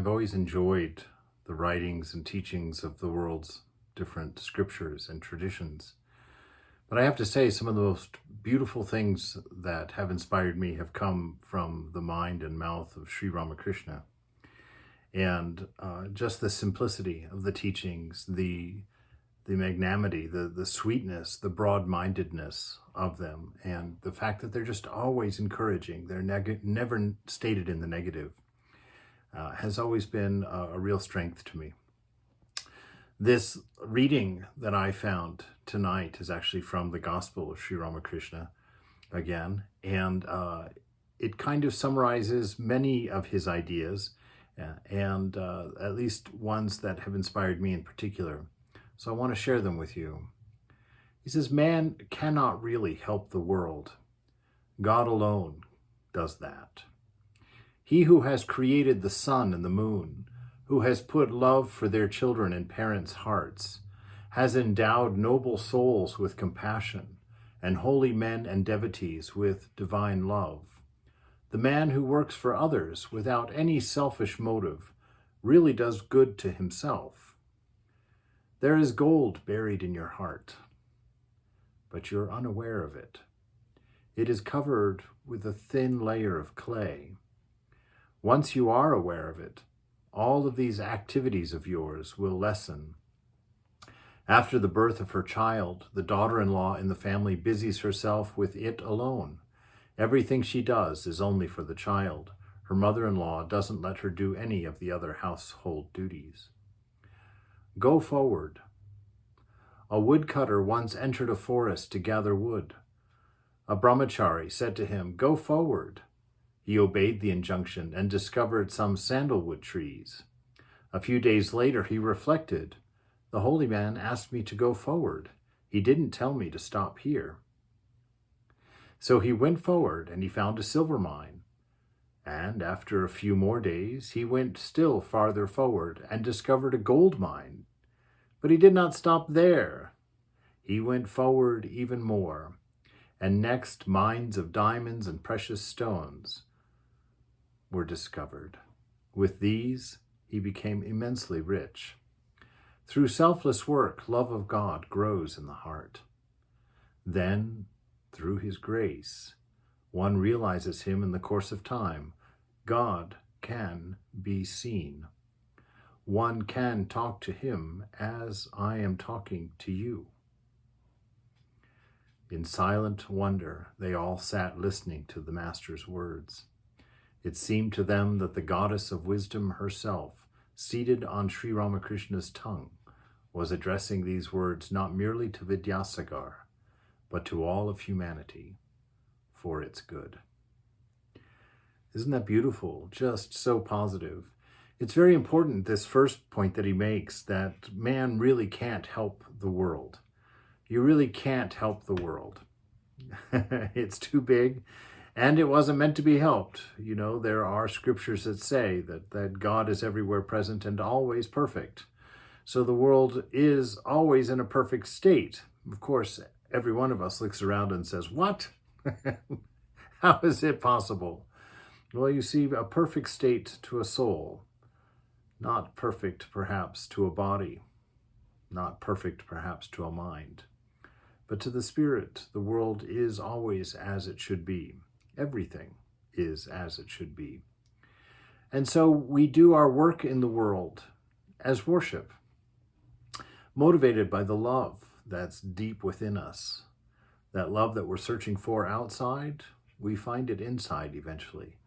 I've always enjoyed the writings and teachings of the world's different scriptures and traditions. But I have to say, some of the most beautiful things that have inspired me have come from the mind and mouth of Sri Ramakrishna. And just the simplicity of the teachings, the magnanimity, the sweetness, the broad-mindedness of them, and the fact that they're just always encouraging. They're never stated in the negative. Has always been a real strength to me. This reading that I found tonight is actually from the Gospel of Sri Ramakrishna again, and it kind of summarizes many of his ideas, and at least ones that have inspired me in particular. So I want to share them with you. He says, man cannot really help the world. God alone does that. He who has created the sun and the moon, who has put love for their children in parents' hearts, has endowed noble souls with compassion, and holy men and devotees with divine love. The man who works for others without any selfish motive really does good to himself. There is gold buried in your heart, but you're unaware of it. It is covered with a thin layer of clay. Once you are aware of it, all of these activities of yours will lessen. After the birth of her child, the daughter-in-law in the family busies herself with it alone. Everything she does is only for the child. Her mother-in-law doesn't let her do any of the other household duties. Go forward. A woodcutter once entered a forest to gather wood. A brahmachari said to him, "Go forward." He obeyed the injunction and discovered some sandalwood trees. A few days later, he reflected, "The holy man asked me to go forward. He didn't tell me to stop here." So he went forward and he found a silver mine. And after a few more days, he went still farther forward and discovered a gold mine. But he did not stop there. He went forward even more. And next, mines of diamonds and precious stones were discovered. With these, he became immensely rich. Through selfless work, love of God grows in the heart. Then, through his grace, one realizes him in the course of time. God can be seen. One can talk to him as I am talking to you. In silent wonder, they all sat listening to the Master's words. It seemed to them that the goddess of wisdom herself, seated on Sri Ramakrishna's tongue, was addressing these words not merely to Vidyasagar, but to all of humanity for its good. Isn't that beautiful? Just so positive. It's very important, this first point that he makes, that man really can't help the world. You really can't help the world. It's too big. And it wasn't meant to be helped. You know, there are scriptures that say that God is everywhere present and always perfect. So the world is always in a perfect state. Of course, every one of us looks around and says, what? How is it possible? Well, you see, a perfect state to a soul, not perfect perhaps to a body, not perfect perhaps to a mind. But to the spirit, the world is always as it should be. Everything is as it should be. And so we do our work in the world as worship, motivated by the love that's deep within us. That love that we're searching for outside, we find it inside eventually.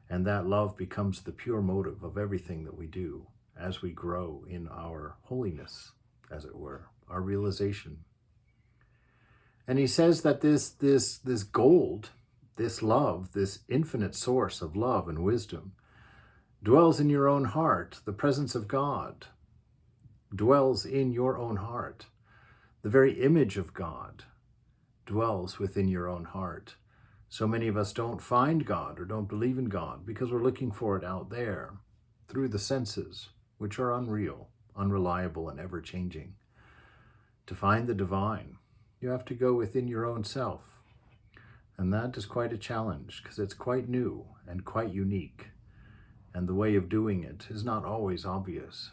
And that love becomes the pure motive of everything that we do as we grow in our holiness, as it were, our realization. And he says that this gold, this love, this infinite source of love and wisdom, dwells in your own heart. The presence of God dwells in your own heart. The very image of God dwells within your own heart. So many of us don't find God or don't believe in God because we're looking for it out there through the senses, which are unreal, unreliable, and ever-changing. To find the divine, you have to go within your own self. And that is quite a challenge because it's quite new and quite unique. and the way of doing it is not always obvious.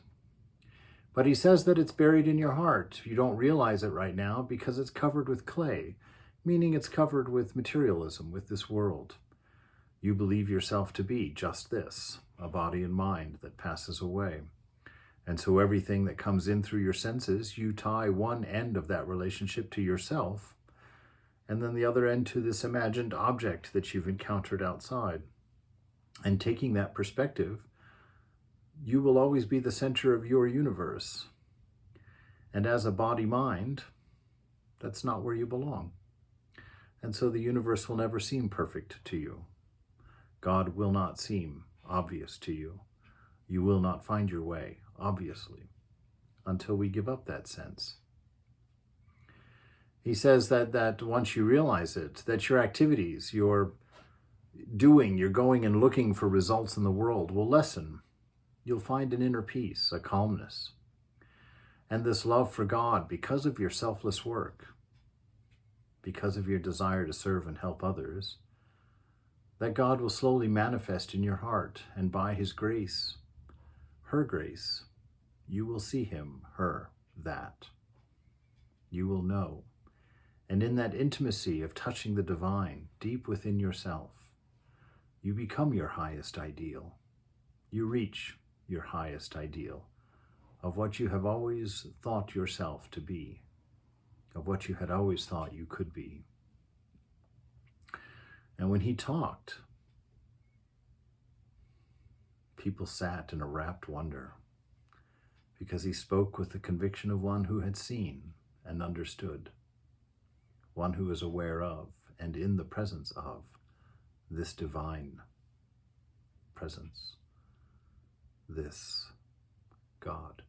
But he says that it's buried in your heart. You don't realize it right now because it's covered with clay, meaning it's covered with materialism, with this world. You believe yourself to be just this, a body and mind that passes away. And so everything that comes in through your senses, you tie one end of that relationship to yourself, and then the other end to this imagined object that you've encountered outside. And taking that perspective, you will always be the center of your universe. And as a body-mind, that's not where you belong. And so the universe will never seem perfect to you. God will not seem obvious to you. You will not find your way, obviously, until we give up that sense. He says that once you realize it, that your activities, your doing, your going and looking for results in the world will lessen. You'll find an inner peace, a calmness. And this love for God, because of your selfless work, because of your desire to serve and help others, that God will slowly manifest in your heart, and by his grace, her grace, you will see him, her, that. You will know. And in that intimacy of touching the divine deep within yourself, you become your highest ideal. You reach your highest ideal of what you have always thought yourself to be, of what you had always thought you could be. And when he talked, people sat in a rapt wonder, because he spoke with the conviction of one who had seen and understood, one who is aware of and in the presence of this divine presence, this God.